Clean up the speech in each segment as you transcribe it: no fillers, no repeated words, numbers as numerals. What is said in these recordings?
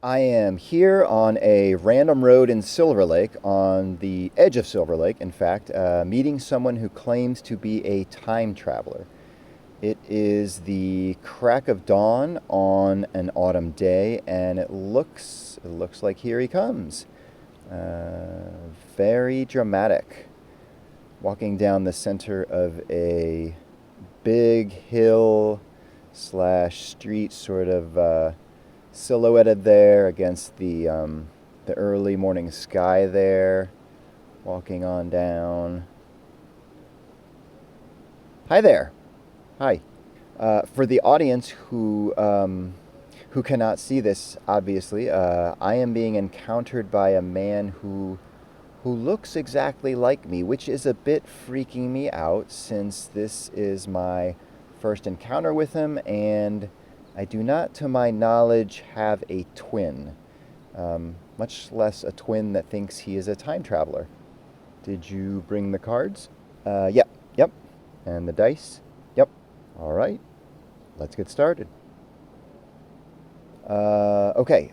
I am here on a random road in Silver Lake, on the edge of Silver Lake, in fact, meeting someone who claims to be a time traveler. It is the crack of dawn on an autumn day, and it looks like here he comes. Very dramatic. Walking down the center of a big hill slash street, sort of silhouetted there against the early morning sky there, walking on down. Hi there. Hi. For the audience who cannot see this, obviously, I am being encountered by a man who looks exactly like me, which is a bit freaking me out since this is my first encounter with him, and I do not, to my knowledge, have a twin, much less a twin that thinks he is a time traveler. Did you bring the cards? Yep, yep. And the dice? Yep. All right, let's get started. Okay.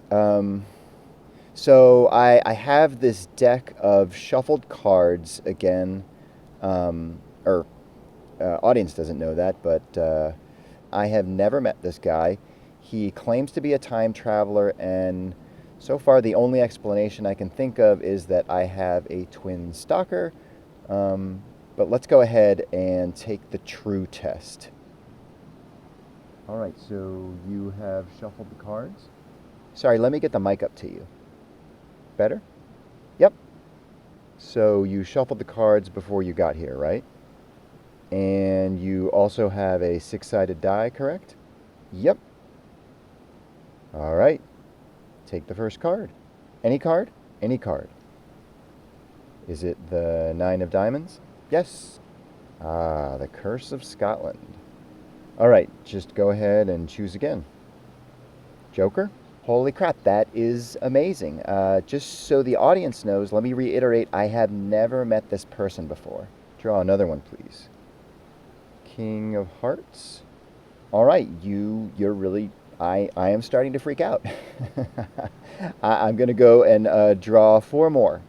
So I have this deck of shuffled cards again. Or audience doesn't know that, but I have never met this guy. He claims to be a time traveler, and so far the only explanation I can think of is that I have a twin stalker. But let's go ahead and take the true test. All right, so you have shuffled the cards. Sorry, let me get the mic up to you. Better? Yep. So you shuffled the cards before you got here, right? And you also have a six-sided die, correct? Yep. All right. Take the first card. Any card? Any card. Is it the Nine of Diamonds? Yes. Ah, the Curse of Scotland. All right, just go ahead and choose again. Joker? Holy crap, that is amazing. Just so the audience knows, let me reiterate, I have never met this person before. Draw another one, please. King of Hearts. All right, you're really, I am starting to freak out. I'm going to go and draw four more.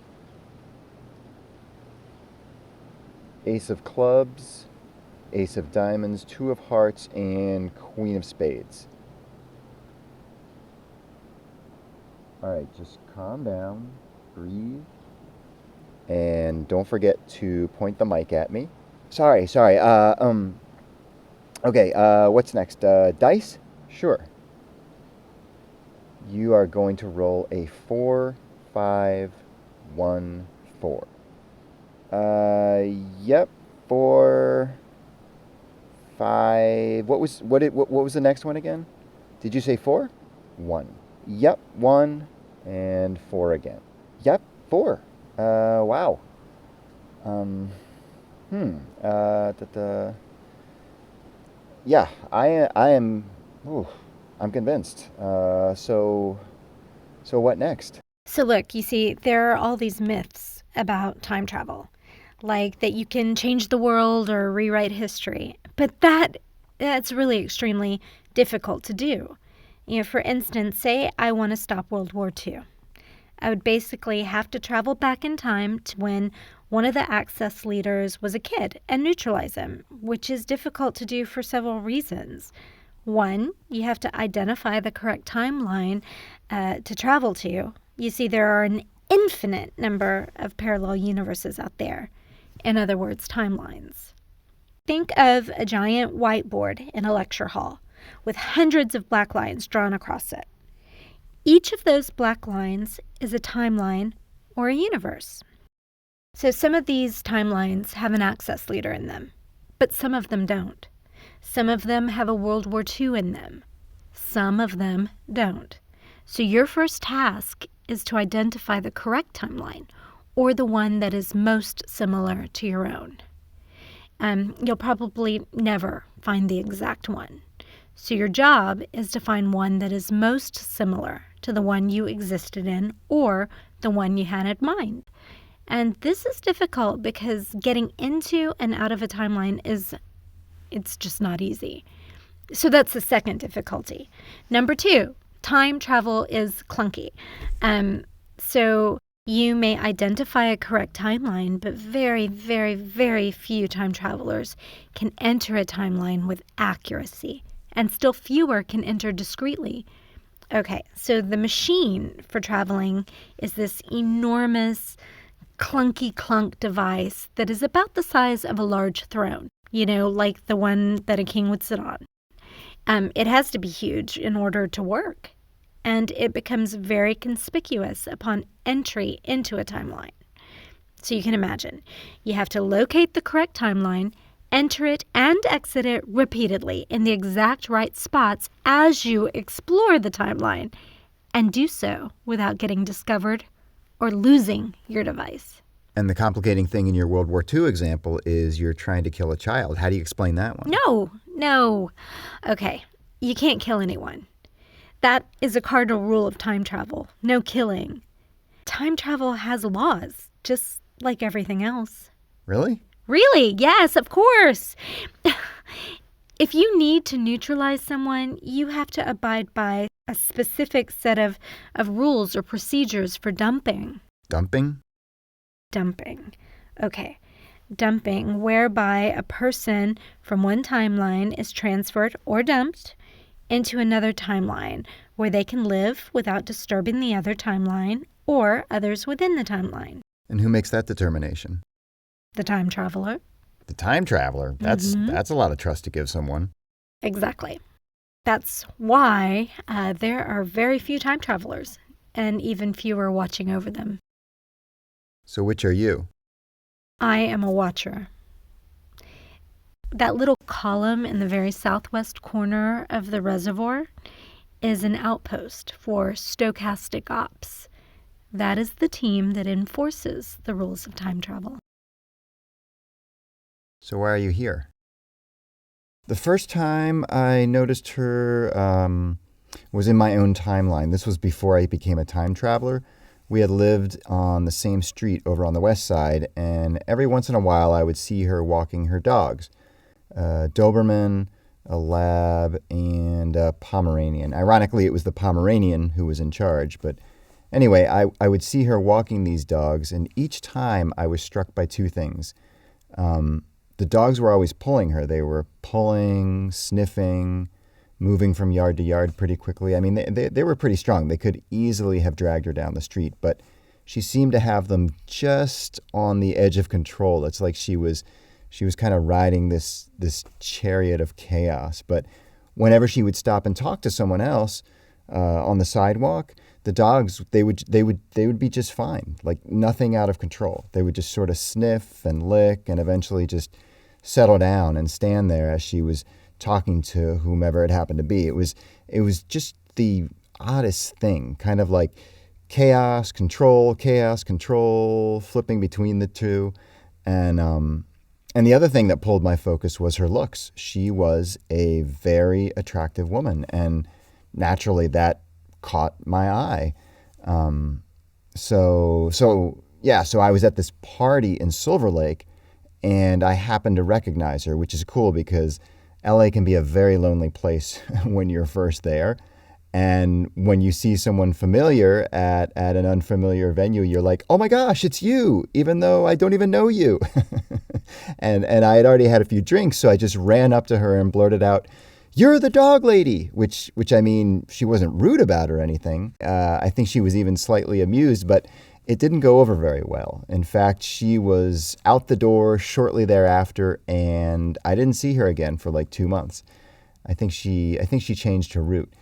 Ace of Clubs, Ace of Diamonds, Two of Hearts, and Queen of Spades. All right, just calm down, breathe, and don't forget to point the mic at me. Sorry. Okay, what's next? Dice? Sure. You are going to roll a 4, 5, 1, 4. Yep, 4, 5. What was the next one again? Did you say 4? 1. Yep, 1 and 4 again. Yep, 4. Wow. Yeah, I am. Ooh, I'm convinced. So what next? So, look, you see, there are all these myths about time travel, like that you can change the world or rewrite history. But that's really extremely difficult to do. For instance, say I want to stop World War II. I would basically have to travel back in time to when one of the Axis leaders was a kid and neutralize him, which is difficult to do for several reasons. One, you have to identify the correct timeline to travel to. You see, there are an infinite number of parallel universes out there. In other words, timelines. Think of a giant whiteboard in a lecture hall with hundreds of black lines drawn across it. Each of those black lines is a timeline or a universe. So some of these timelines have an Axis leader in them, but some of them don't. Some of them have a World War II in them. Some of them don't. So your first task is to identify the correct timeline, or the one that is most similar to your own. You'll probably never find the exact one. So your job is to find one that is most similar to the one you existed in or the one you had in mind. And this is difficult because getting into and out of a timeline it's just not easy. So that's the second difficulty. Number 2, Time travel is clunky. So you may identify a correct timeline, but very, very, very few time travelers can enter a timeline with accuracy, and still fewer can enter discreetly. Okay, so the machine for traveling is this enormous, clunky clunk device that is about the size of a large throne, like the one that a king would sit on. It has to be huge in order to work, and it becomes very conspicuous upon entry into a timeline. So you can imagine, you have to locate the correct timeline, enter it and exit it repeatedly in the exact right spots as you explore the timeline, and do so without getting discovered or losing your device. And the complicating thing in your World War II example is you're trying to kill a child. How do you explain that one? No. Okay, you can't kill anyone. That is a cardinal rule of time travel. No killing. Time travel has laws, just like everything else. Really? Really? Yes, of course. If you need to neutralize someone, you have to abide by a specific set of rules or procedures for dumping. Dumping? Dumping. Okay. Dumping, whereby a person from one timeline is transferred or dumped into another timeline where they can live without disturbing the other timeline or others within the timeline. And who makes that determination? The time traveler. The time traveler? That's a lot of trust to give someone. Exactly. That's why there are very few time travelers and even fewer watching over them. So which are you? I am a watcher. That little column in the very southwest corner of the reservoir is an outpost for stochastic ops. That is the team that enforces the rules of time travel. So why are you here? The first time I noticed her was in my own timeline. This was before I became a time traveler. We had lived on the same street over on the west side, and every once in a while I would see her walking her dogs. Doberman, a Lab, and a Pomeranian. Ironically, it was the Pomeranian who was in charge. But anyway, I would see her walking these dogs, and each time I was struck by two things. The dogs were always pulling her. They were pulling, sniffing, moving from yard to yard pretty quickly. I mean, they were pretty strong. They could easily have dragged her down the street, but she seemed to have them just on the edge of control. It's like she was kind of riding this chariot of chaos. But whenever she would stop and talk to someone else on the sidewalk, the dogs they would be just fine, like nothing out of control. They would just sort of sniff and lick and eventually just settle down and stand there as she was talking to whomever it happened to be. It was just the oddest thing, kind of like chaos, control, flipping between the two. And the other thing that pulled my focus was her looks. She was a very attractive woman, and naturally that caught my eye. So I was at this party in Silver Lake, and I happened to recognize her, which is cool because LA can be a very lonely place when you're first there. And when you see someone familiar at an unfamiliar venue, you're like, oh my gosh, it's you, even though I don't even know you. and I had already had a few drinks, so I just ran up to her and blurted out, "You're the dog lady," which I mean, she wasn't rude about or anything. I think she was even slightly amused, but it didn't go over very well. In fact, she was out the door shortly thereafter, and I didn't see her again for like 2 months. I think she changed her route.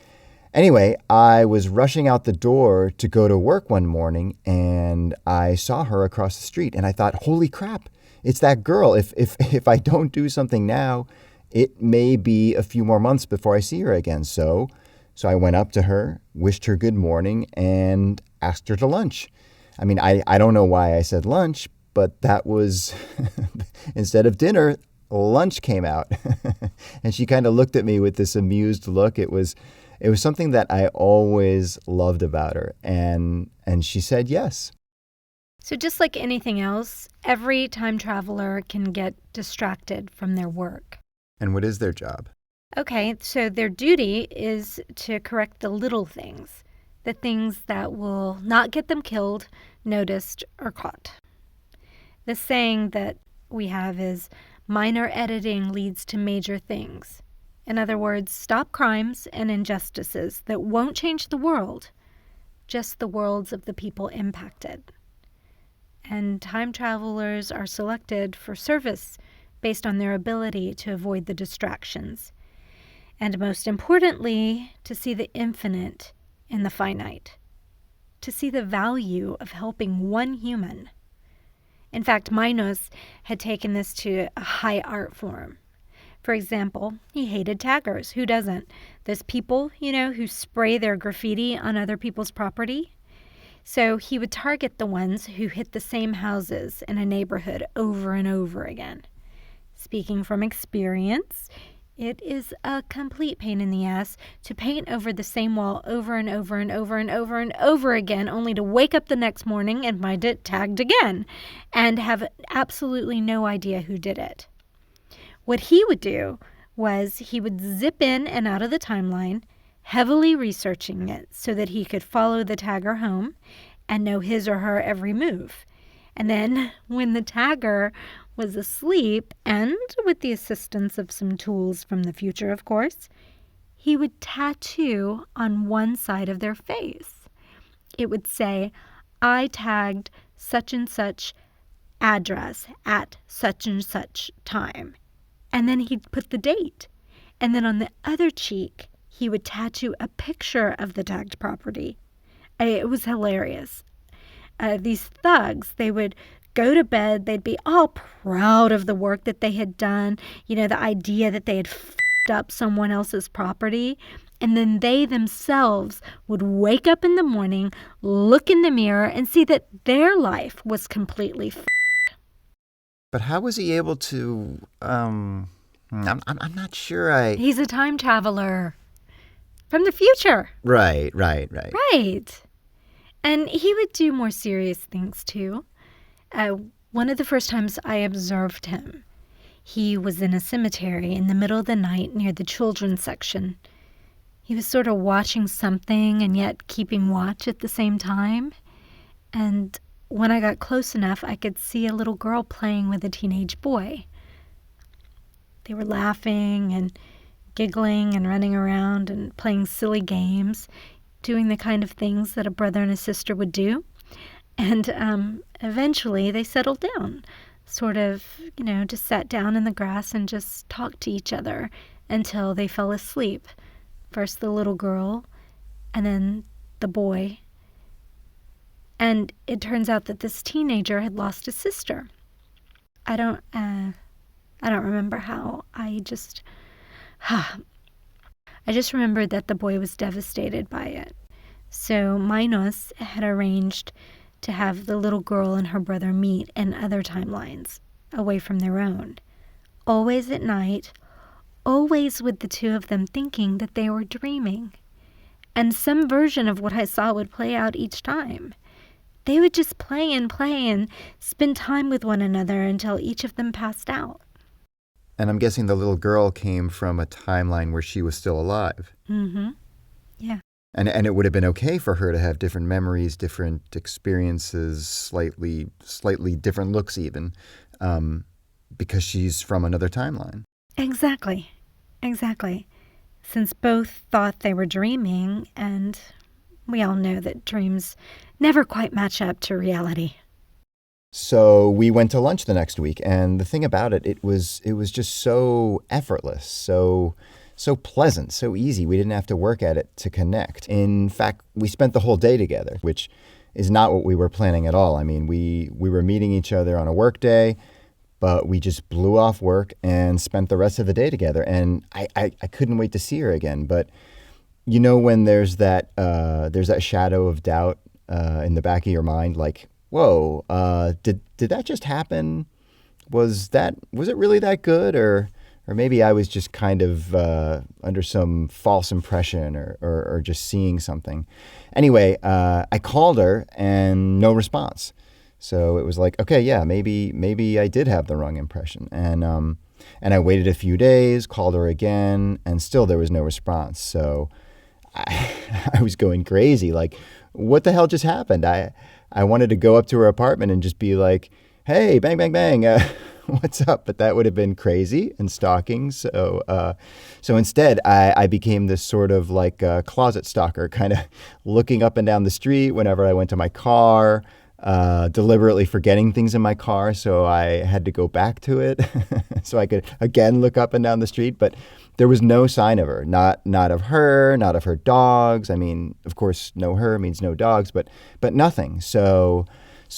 Anyway, I was rushing out the door to go to work one morning, and I saw her across the street, and I thought, holy crap, it's that girl. If I don't do something now, it may be a few more months before I see her again. So I went up to her, wished her good morning, and asked her to lunch. I mean, I don't know why I said lunch, but that was, instead of dinner, lunch came out. And she kind of looked at me with this amused look. It was something that I always loved about her. And she said yes. So just like anything else, every time traveler can get distracted from their work. And what is their job? Okay, so their duty is to correct the little things, the things that will not get them killed, noticed, or caught. The saying that we have is minor editing leads to major things. In other words, stop crimes and injustices that won't change the world, just the worlds of the people impacted. And time travelers are selected for service based on their ability to avoid the distractions. And most importantly, to see the infinite in the finite, to see the value of helping one human. In fact, Minos had taken this to a high art form. For example, he hated taggers. Who doesn't? Those people, who spray their graffiti on other people's property. So he would target the ones who hit the same houses in a neighborhood over and over again. Speaking from experience, it is a complete pain in the ass to paint over the same wall over and over and over and over and over again, only to wake up the next morning and find it tagged again and have absolutely no idea who did it. What he would do was he would zip in and out of the timeline, heavily researching it so that he could follow the tagger home and know his or her every move. And then when the tagger was asleep, and with the assistance of some tools from the future, of course, he would tattoo on one side of their face. It would say, I tagged such and such address at such and such time. And then he'd put the date. And then on the other cheek, he would tattoo a picture of the tagged property. It was hilarious. These thugs, they would go to bed, they'd be all proud of the work that they had done, the idea that they had f***ed up someone else's property. And then they themselves would wake up in the morning, look in the mirror, and see that their life was completely f***ed. But how was he able to, I'm not sure He's a time traveler from the future. Right. Right. And he would do more serious things, too. One of the first times I observed him, he was in a cemetery in the middle of the night near the children's section. He was sort of watching something and yet keeping watch at the same time. And when I got close enough, I could see a little girl playing with a teenage boy. They were laughing and giggling and running around and playing silly games, doing the kind of things that a brother and a sister would do. And eventually they settled down, sort of, just sat down in the grass and just talked to each other until they fell asleep. First the little girl, and then the boy. And it turns out that this teenager had lost his sister. I don't remember how. I just remembered that the boy was devastated by it. So Minos had arranged to have the little girl and her brother meet in other timelines, away from their own. Always at night, always with the two of them thinking that they were dreaming. And some version of what I saw would play out each time. They would just play and spend time with one another until each of them passed out. And I'm guessing the little girl came from a timeline where she was still alive. Mm-hmm. Yeah. And it would have been okay for her to have different memories, different experiences, slightly different looks even, because she's from another timeline. Exactly. Since both thought they were dreaming, and we all know that dreams never quite match up to reality. So we went to lunch the next week, and the thing about it, it was just so effortless, so pleasant, so easy. We didn't have to work at it to connect. In fact, we spent the whole day together, which is not what we were planning at all. I mean, we were meeting each other on a work day, but we just blew off work and spent the rest of the day together. And I couldn't wait to see her again. But when there's that shadow of doubt in the back of your mind, like, whoa, did that just happen? Was it really that good? Or maybe I was just kind of under some false impression or just seeing something. Anyway, I called her and no response. So it was like, okay, yeah, maybe I did have the wrong impression. And And I waited a few days, called her again, and still there was no response. So I, I was going crazy. Like, what the hell just happened? I wanted to go up to her apartment and just be like, hey, bang, bang, bang, what's up? But that would have been crazy and stalking. So instead, I became this sort of like closet stalker, kind of looking up and down the street whenever I went to my car, deliberately forgetting things in my car. So I had to go back to it so I could again look up and down the street. But there was no sign of her, not of her, not of her dogs. I mean, of course, no her means no dogs, but nothing. So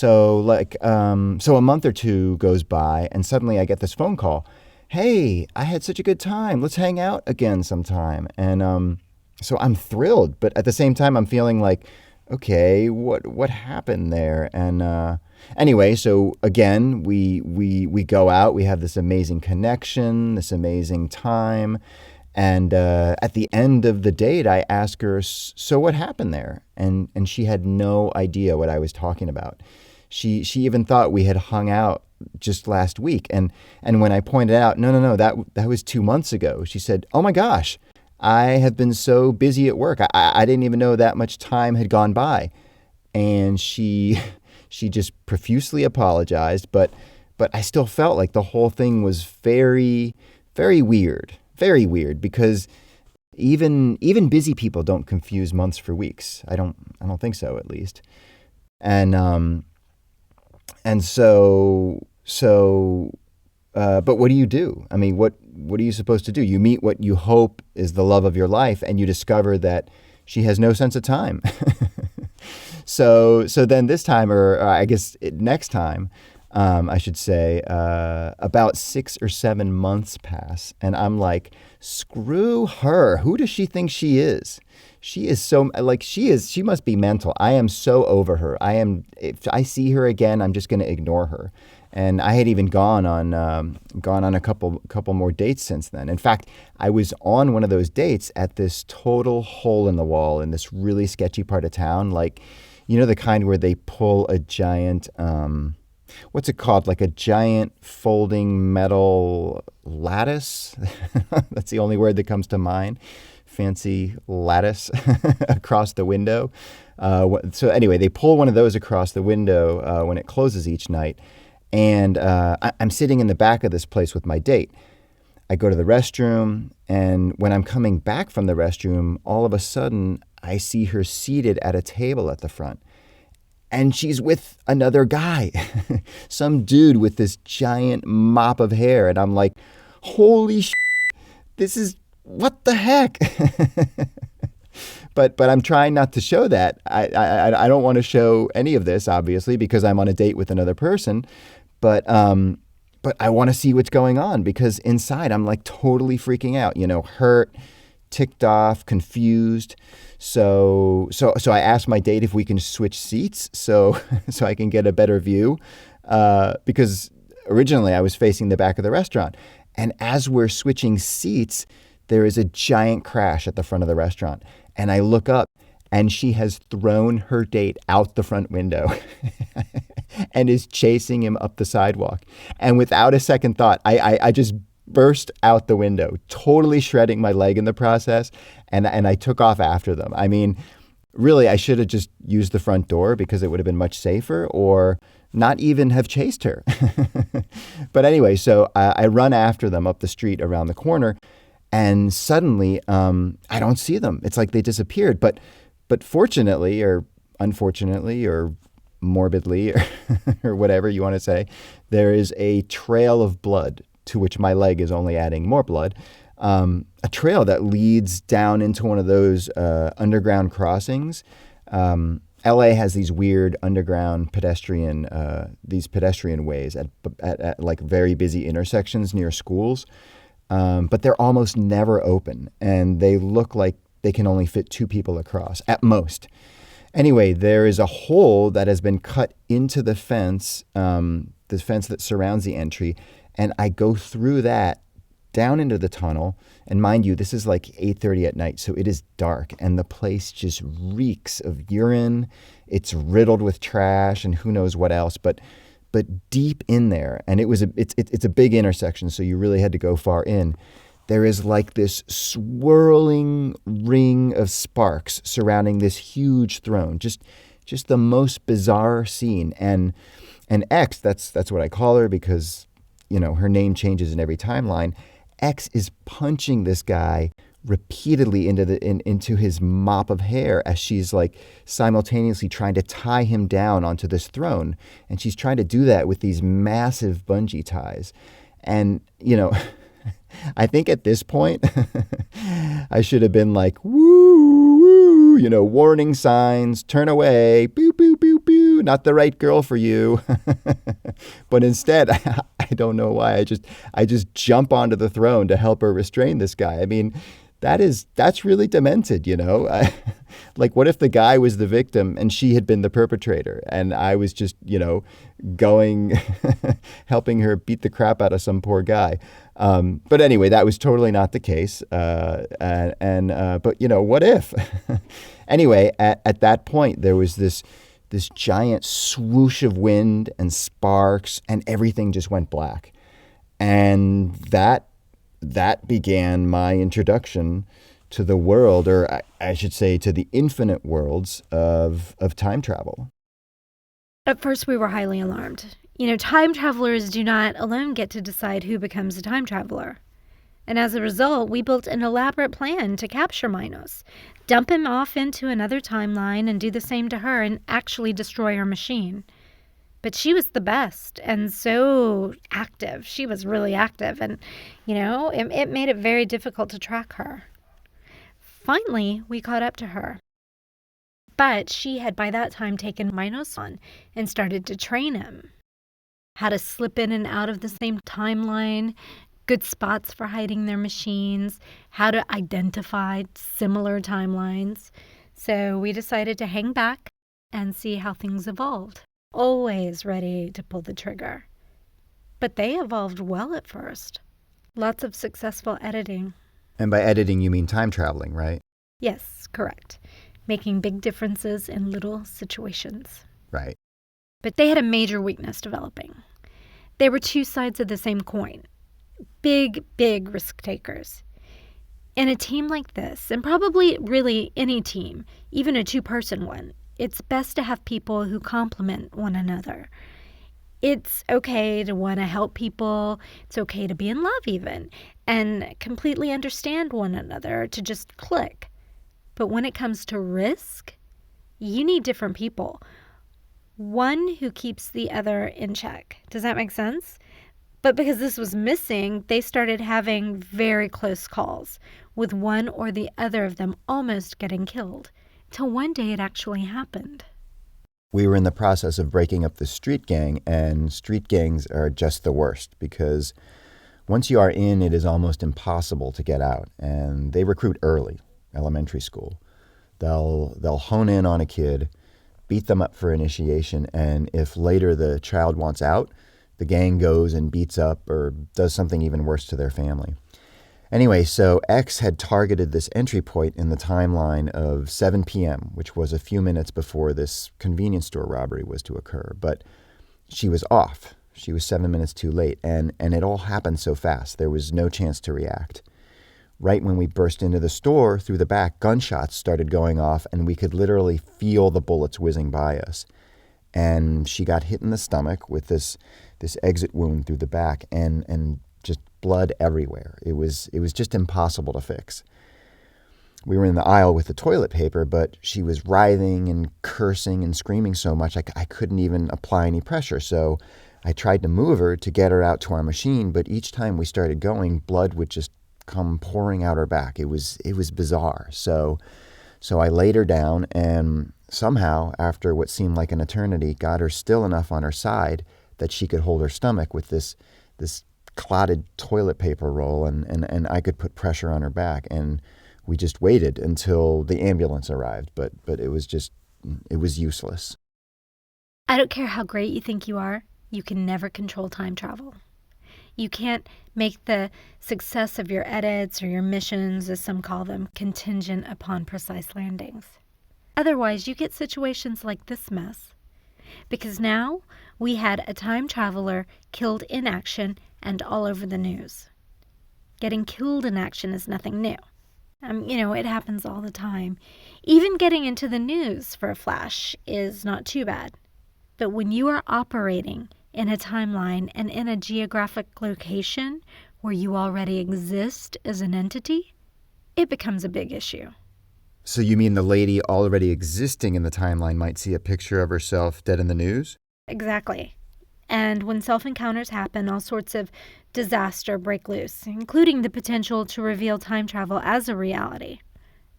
a month or two goes by, and suddenly I get this phone call. Hey, I had such a good time. Let's hang out again sometime. And so I'm thrilled, but at the same time, I'm feeling like, okay, what happened there? And anyway, so again, we go out. We have this amazing connection, this amazing time. And at the end of the date, I ask her, so what happened there? And she had no idea what I was talking about. She even thought we had hung out just last week. And when I pointed out, no, that was 2 months ago, she said, oh my gosh, I have been so busy at work. I didn't even know that much time had gone by. And she just profusely apologized, but I still felt like the whole thing was very, very weird. Very weird, because even busy people don't confuse months for weeks. I don't think so, at least. And so but what do you do? I mean, what are you supposed to do? You meet what you hope is the love of your life, and you discover that she has no sense of time. So then this time, or I guess next time, I should say, about 6 or 7 months pass, and I'm like, screw her. Who does she think she is? She is so, like, she must be mental. I am so over her. If I see her again, I'm just going to ignore her. And I had even gone on a couple more dates since then. In fact, I was on one of those dates at this total hole in the wall in this really sketchy part of town, like, you know, the kind where they pull a giant, what's it called? Like a giant folding metal lattice. That's the only word that comes to mind. Fancy lattice across the window. So anyway, they pull one of those across the window when it closes each night. And I'm sitting in the back of this place with my date. I go to the restroom, and when I'm coming back from the restroom, all of a sudden, I see her seated at a table at the front. And she's with another guy, some dude with this giant mop of hair. And I'm like, holy shit, this is, what the heck? But I'm trying not to show that. I don't want to show any of this, obviously, because I'm on a date with another person. But I want to see what's going on, because inside I'm like totally freaking out, you know, hurt, ticked off, confused. So I asked my date if we can switch seats so I can get a better view, because originally I was facing the back of the restaurant. And as we're switching seats, there is a giant crash at the front of the restaurant. And I look up, and she has thrown her date out the front window and is chasing him up the sidewalk. And without a second thought, I just burst out the window, totally shredding my leg in the process, and I took off after them. I mean, really, I should have just used the front door, because it would have been much safer, or not even have chased her. But anyway, so I run after them up the street around the corner, and suddenly I don't see them. It's like they disappeared. But fortunately, or unfortunately, or morbidly, or whatever you want to say, there is a trail of blood, to which my leg is only adding more blood, a trail that leads down into one of those underground crossings. LA has these weird underground pedestrian ways at like very busy intersections near schools, but they're almost never open, and they look like they can only fit 2 people across at most. Anyway, there is a hole that has been cut into the fence that surrounds the entry, and I go through that down into the tunnel. And mind you, this is like 8:30 at night, so it is dark, and the place just reeks of urine. It's riddled with trash and who knows what else. But but deep in there, and it's a big intersection, so you really had to go far in. There is like this swirling ring of sparks surrounding this huge throne. Just the most bizarre scene. And X, that's what I call her because, her name changes in every timeline. X is punching this guy repeatedly into his mop of hair as she's like simultaneously trying to tie him down onto this throne. And she's trying to do that with these massive bungee ties. And, I think at this point, I should have been like, woo, woo, warning signs, turn away, boo, boo, boo, boo, not the right girl for you. But instead, I don't know why, I just jump onto the throne to help her restrain this guy. I mean, that's really demented, Like, what if the guy was the victim and she had been the perpetrator and I was just, going, helping her beat the crap out of some poor guy. But anyway, that was totally not the case. But what if? Anyway, at that point, there was this giant swoosh of wind and sparks, and everything just went black. And that began my introduction to the world, or I should say to the infinite worlds of time travel. At first, we were highly alarmed. Time travelers do not alone get to decide who becomes a time traveler. And as a result, we built an elaborate plan to capture Minos, dump him off into another timeline and do the same to her and actually destroy her machine. But she was the best and so active. She was really active, and, it made it very difficult to track her. Finally, we caught up to her. But she had by that time taken Minos on and started to train him. How to slip in and out of the same timeline, good spots for hiding their machines, how to identify similar timelines. So we decided to hang back and see how things evolved. Always ready to pull the trigger. But they evolved well at first. Lots of successful editing. And by editing, you mean time traveling, right? Yes, correct. Making big differences in little situations. Right. But they had a major weakness developing. They were two sides of the same coin. Big, big risk takers. In a team like this, and probably really any team, even a two-person one, it's best to have people who complement one another. It's okay to want to help people. It's okay to be in love even, and completely understand one another, to just click. But when it comes to risk, you need different people. One who keeps the other in check. Does that make sense? But because this was missing, they started having very close calls, with one or the other of them almost getting killed, till one day it actually happened. We were in the process of breaking up the street gang, and street gangs are just the worst because once you are in, it is almost impossible to get out. And they recruit early, elementary school. They'll hone in on a kid, beat them up for initiation, and if later the child wants out, the gang goes and beats up or does something even worse to their family. Anyway, so X had targeted this entry point in the timeline of 7 p.m., which was a few minutes before this convenience store robbery was to occur. But she was off. She was 7 minutes too late, and it all happened so fast. There was no chance to react. Right when we burst into the store, through the back, gunshots started going off, and we could literally feel the bullets whizzing by us. And she got hit in the stomach with this exit wound through the back, and just blood everywhere. It was just impossible to fix. We were in the aisle with the toilet paper, but she was writhing and cursing and screaming so much I couldn't even apply any pressure. So I tried to move her to get her out to our machine, but each time we started going, blood would just come pouring out her back. It was bizarre. So I laid her down and somehow, after what seemed like an eternity, got her still enough on her side that she could hold her stomach with this clotted toilet paper roll, and I could put pressure on her back. And we just waited until the ambulance arrived, but it was useless. I don't care how great you think you are, you can never control time travel. You can't make the success of your edits or your missions, as some call them, contingent upon precise landings. Otherwise, you get situations like this mess. Because now, we had a time traveler killed in action and all over the news. Getting killed in action is nothing new. It happens all the time. Even getting into the news for a flash is not too bad. But when you are operating in a timeline and in a geographic location where you already exist as an entity, it becomes a big issue. So you mean the lady already existing in the timeline might see a picture of herself dead in the news? Exactly. And when self-encounters happen, all sorts of disaster break loose, including the potential to reveal time travel as a reality.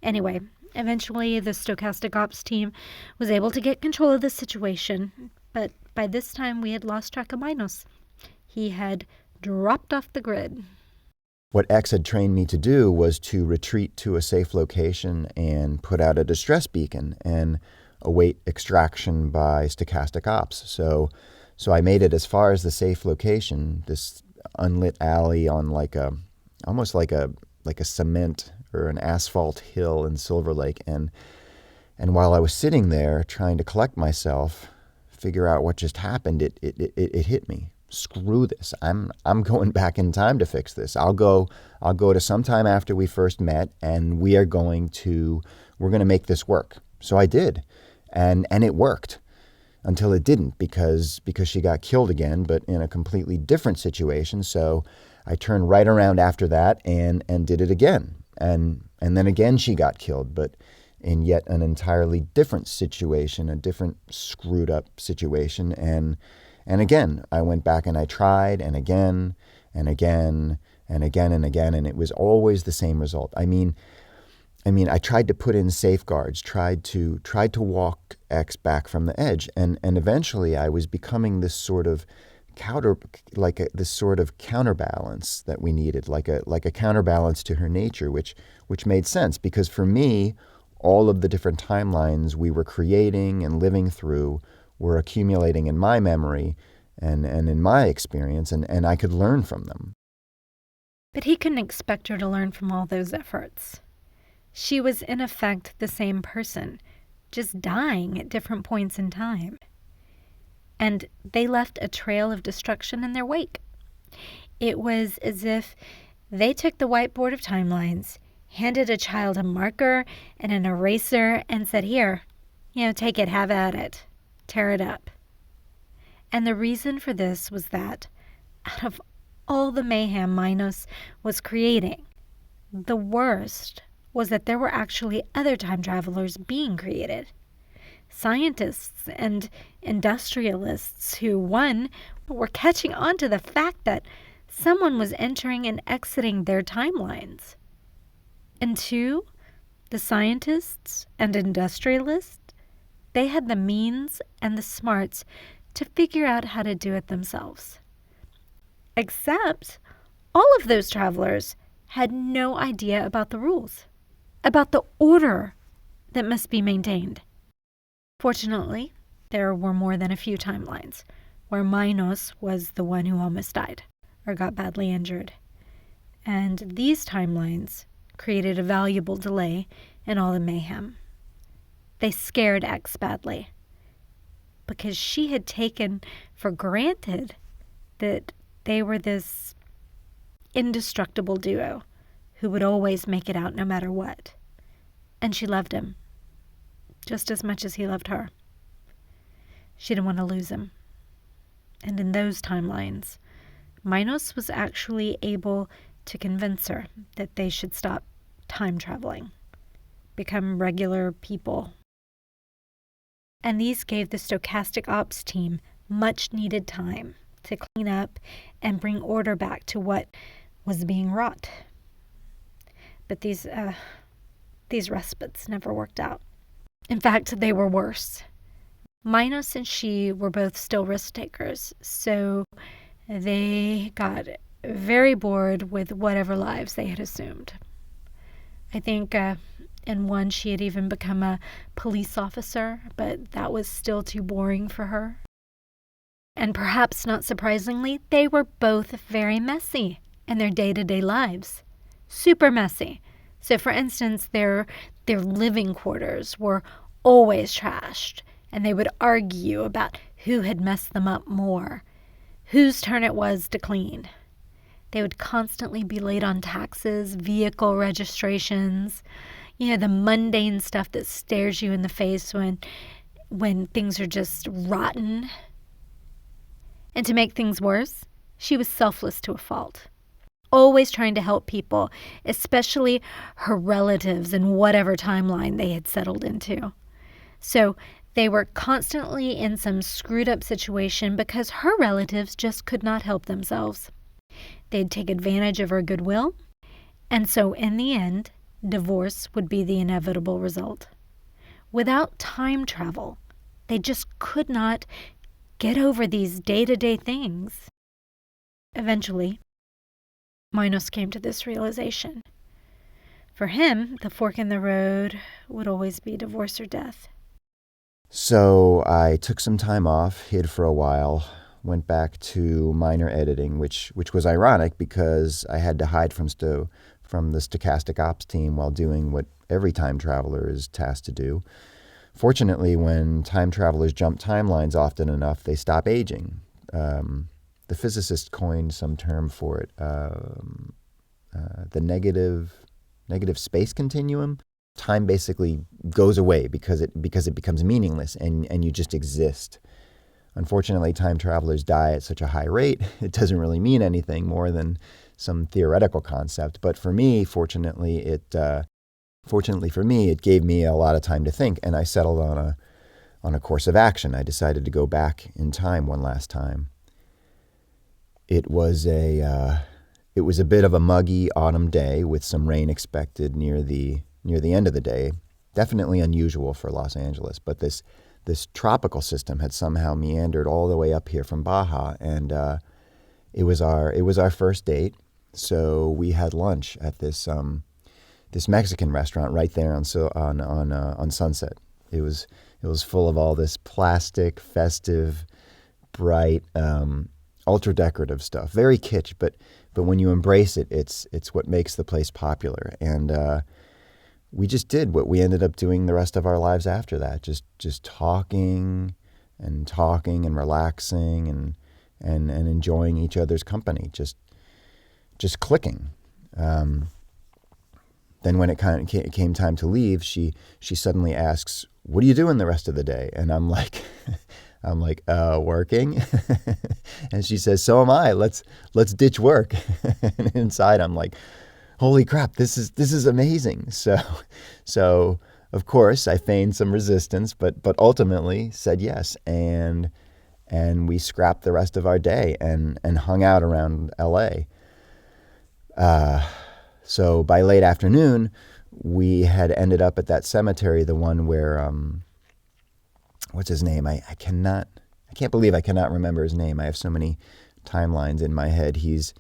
Anyway, eventually the Stochastic Ops team was able to get control of the situation, but by this time we had lost track of Minos. He had dropped off the grid. What X had trained me to do was to retreat to a safe location and put out a distress beacon and await extraction by Stochastic Ops. So I made it as far as the safe location, this unlit alley on almost like a cement or an asphalt hill in Silver Lake. And while I was sitting there trying to collect myself, figure out what just happened, it hit me. Screw this. I'm going back in time to fix this. I'll go to sometime after we first met, and we're going to make this work. So I did. And it worked. Until it didn't, because she got killed again, but in a completely different situation. So I turned right around after that and did it again. And then again she got killed, but in yet an entirely different situation, a different screwed up situation. And again, I went back and I tried, and again, and again, and again, and again, and it was always the same result. I mean, I tried to put in safeguards, tried to walk X back from the edge, and eventually I was becoming this sort of this sort of counterbalance that we needed, like a counterbalance to her nature, which made sense, because for me, all of the different timelines we were creating and living through were accumulating in my memory and in my experience, and I could learn from them. But he couldn't expect her to learn from all those efforts. She was in effect the same person, just dying at different points in time. And they left a trail of destruction in their wake. It was as if they took the whiteboard of timelines, handed a child a marker and an eraser, and said, "Here, take it, have at it, tear it up." And the reason for this was that, out of all the mayhem Minos was creating, the worst was that there were actually other time travelers being created. Scientists and industrialists who, one, were catching on to the fact that someone was entering and exiting their timelines. And two, the scientists and industrialists, they had the means and the smarts to figure out how to do it themselves. Except all of those travelers had no idea about the rules, about the order that must be maintained. Fortunately, there were more than a few timelines where Minos was the one who almost died or got badly injured. And these timelines created a valuable delay in all the mayhem. They scared X badly because she had taken for granted that they were this indestructible duo who would always make it out no matter what. And she loved him just as much as he loved her. She didn't want to lose him. And in those timelines, Minos was actually able to convince her that they should stop time traveling, become regular people. And these gave the Stochastic Ops team much needed time to clean up and bring order back to what was being wrought. But these respites never worked out. In fact, they were worse. Minos and she were both still risk takers, so they got very bored with whatever lives they had assumed. I think in one she had even become a police officer, but that was still too boring for her. And perhaps not surprisingly, they were both very messy in their day-to-day lives. Super messy. So for instance, their living quarters were always trashed, and they would argue about who had messed them up more, whose turn it was to clean. They would constantly be late on taxes, vehicle registrations, the mundane stuff that stares you in the face when things are just rotten. And to make things worse, she was selfless to a fault, always trying to help people, especially her relatives in whatever timeline they had settled into. So they were constantly in some screwed up situation because her relatives just could not help themselves. They'd take advantage of her goodwill, and so in the end, divorce would be the inevitable result. Without time travel, they just could not get over these day-to-day things. Eventually, Minos came to this realization. For him, the fork in the road would always be divorce or death. So I took some time off, hid for a while, went back to minor editing, which was ironic because I had to hide from the stochastic ops team while doing what every time traveler is tasked to do. Fortunately, when time travelers jump timelines often enough, they stop aging. The physicists coined some term for it, the negative space continuum. Time basically goes away because it becomes meaningless and you just exist. Unfortunately, time travelers die at such a high rate, it doesn't really mean anything more than some theoretical concept. But for me, fortunately for me, it gave me a lot of time to think, and I settled on a course of action. I decided to go back in time one last time. It was a bit of a muggy autumn day with some rain expected near the end of the day. Definitely unusual for Los Angeles, but this tropical system had somehow meandered all the way up here from Baja, and it was our first date. So we had lunch at this Mexican restaurant right there on Sunset. It was full of all this plastic, festive, bright, ultra decorative stuff. Very kitsch, but when you embrace it, it's what makes the place popular. And we just did what we ended up doing the rest of our lives after that. Just talking and relaxing and enjoying each other's company. Just clicking. Then when it came time to leave, she suddenly asks, "What are you doing the rest of the day?" And I'm like, working. And she says, "So am I. Let's ditch work." And inside I'm like, holy crap, this is amazing. So of course I feigned some resistance, but ultimately said yes, and we scrapped the rest of our day and hung out around LA. So by late afternoon, we had ended up at that cemetery, the one where what's his name? I can't believe I cannot remember his name. I have so many timelines in my head. He's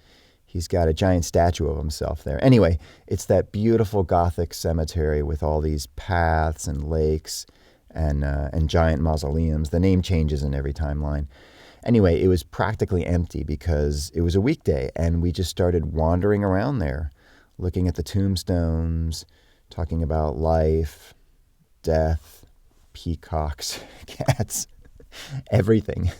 got a giant statue of himself there. Anyway, it's that beautiful Gothic cemetery with all these paths and lakes and giant mausoleums. The name changes in every timeline. Anyway, it was practically empty because it was a weekday, and we just started wandering around there, looking at the tombstones, talking about life, death, peacocks, cats, everything.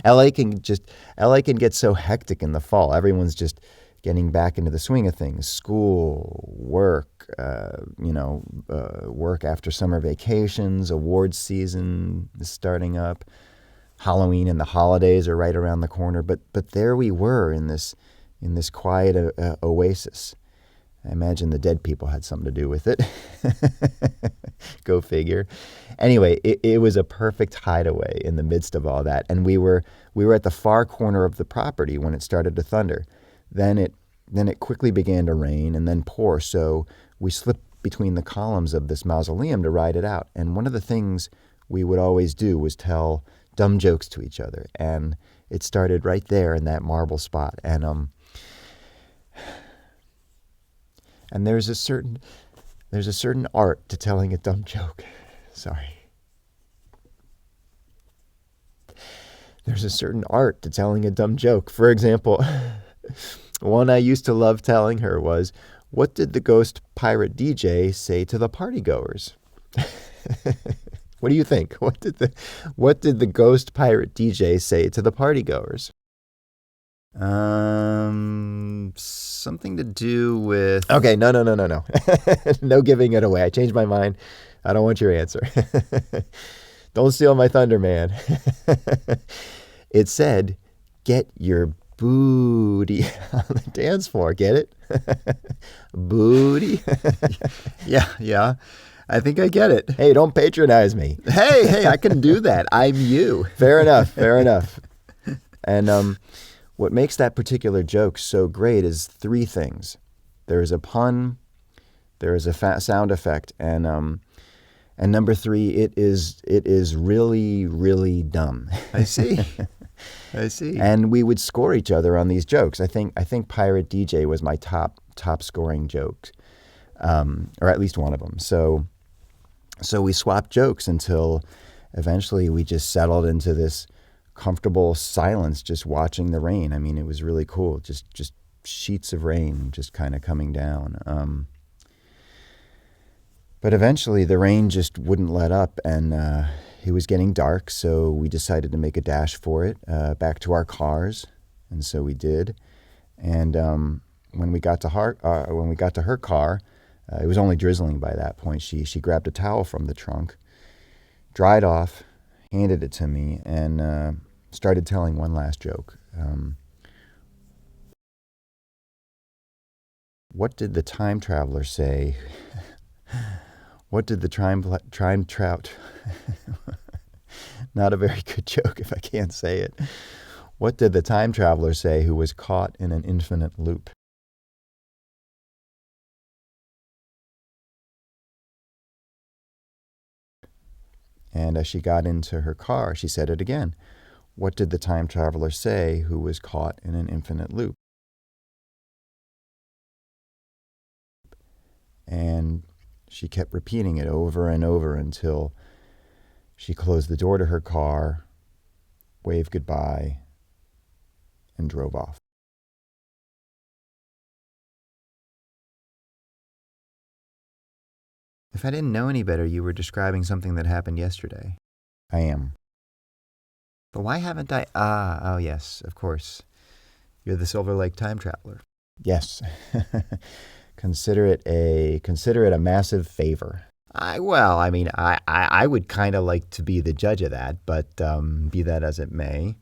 LA can get so hectic in the fall. Everyone's just getting back into the swing of things. School, work, work after summer vacations, awards season is starting up. Halloween and the holidays are right around the corner. But there we were in this quiet oasis. I imagine the dead people had something to do with it. Go figure. Anyway, it was a perfect hideaway in the midst of all that. And we were at the far corner of the property when it started to thunder. Then it quickly began to rain and then pour. So we slipped between the columns of this mausoleum to ride it out. And one of the things we would always do was tell dumb jokes to each other. And it started right there in that marble spot. And there's a certain art to telling a dumb joke. Sorry. There's a certain art to telling a dumb joke. For example, one I used to love telling her was, "What did the ghost pirate DJ say to the partygoers?" What do you think? What did the ghost pirate DJ say to the partygoers? Something to do with. Okay, no. No giving it away. I changed my mind. I don't want your answer. Don't steal my thunder, man. It said, get your booty on the dance floor. Get it? Booty. Yeah. I think I get it. Hey, don't patronize me. Hey, I can do that. I'm you. Fair enough. And what makes that particular joke so great is three things. There is a pun, there is a sound effect, and number three, it is really, really dumb. I see. And we would score each other on these jokes. I think Pirate DJ was my top scoring joke, or at least one of them. So we swapped jokes until eventually we just settled into this comfortable silence, just watching the rain. I mean, it was really cool. Just sheets of rain just kind of coming down. But eventually the rain just wouldn't let up, and it was getting dark, so we decided to make a dash for it, back to our cars, and so we did. And when we got to her car, it was only drizzling by that point. She grabbed a towel from the trunk, dried off, handed it to me, and started telling one last joke. What did the time traveler say? What did the time trout? Not a very good joke if I can't say it. What did the time traveler say who was caught in an infinite loop? And as she got into her car, she said it again. What did the time traveler say who was caught in an infinite loop? And she kept repeating it over and over until she closed the door to her car, waved goodbye, and drove off. If I didn't know any better, you were describing something that happened yesterday. I am. But why haven't I... oh yes, of course. You're the Silver Lake time traveler. Yes. Consider it a massive favor. I would kind of like to be the judge of that, but be that as it may.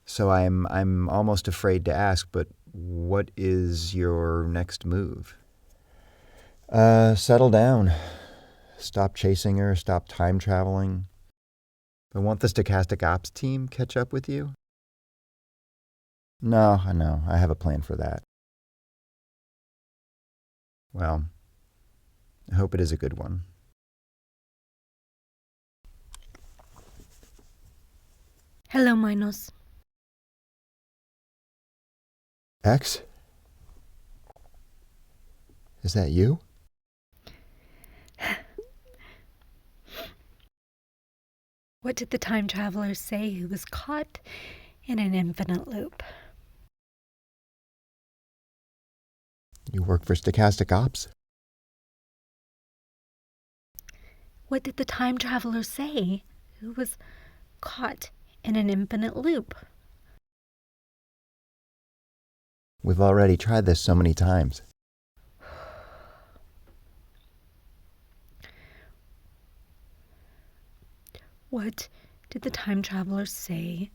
So I'm almost afraid to ask, but what is your next move? Settle down. Stop chasing her. Stop time traveling. But won't the Stochastic Ops team catch up with you? No, I have a plan for that. Well, I hope it is a good one. Hello, Minos. X? Is that you? What did the time traveler say who was caught in an infinite loop? You work for Stochastic Ops? What did the time traveler say who was caught in an infinite loop? We've already tried this so many times. What did the time traveler say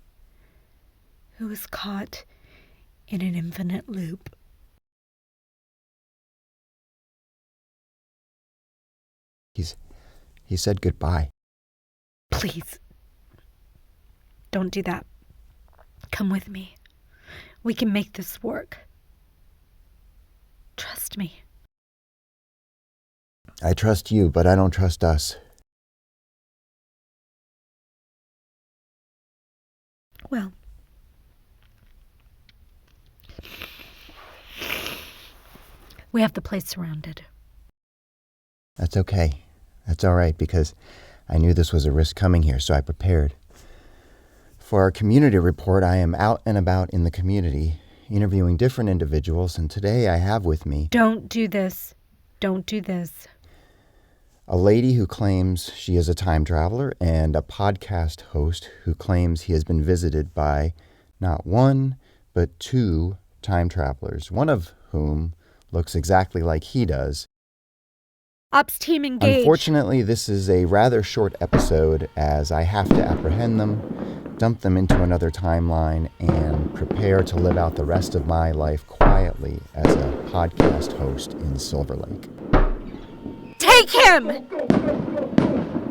who was caught in an infinite loop? He said goodbye. Please, don't do that. Come with me. We can make this work. Trust me. I trust you, but I don't trust us. Well, we have the place surrounded. That's okay. That's all right, because I knew this was a risk coming here, so I prepared. For our community report, I am out and about in the community, interviewing different individuals, and today I have with me... Don't do this. Don't do this. a lady who claims she is a time traveler, and a podcast host who claims he has been visited by not one, but two time travelers, one of whom looks exactly like he does. Ops team engage. Unfortunately, this is a rather short episode as I have to apprehend them, dump them into another timeline, and prepare to live out the rest of my life quietly as a podcast host in Silver Lake. Take him!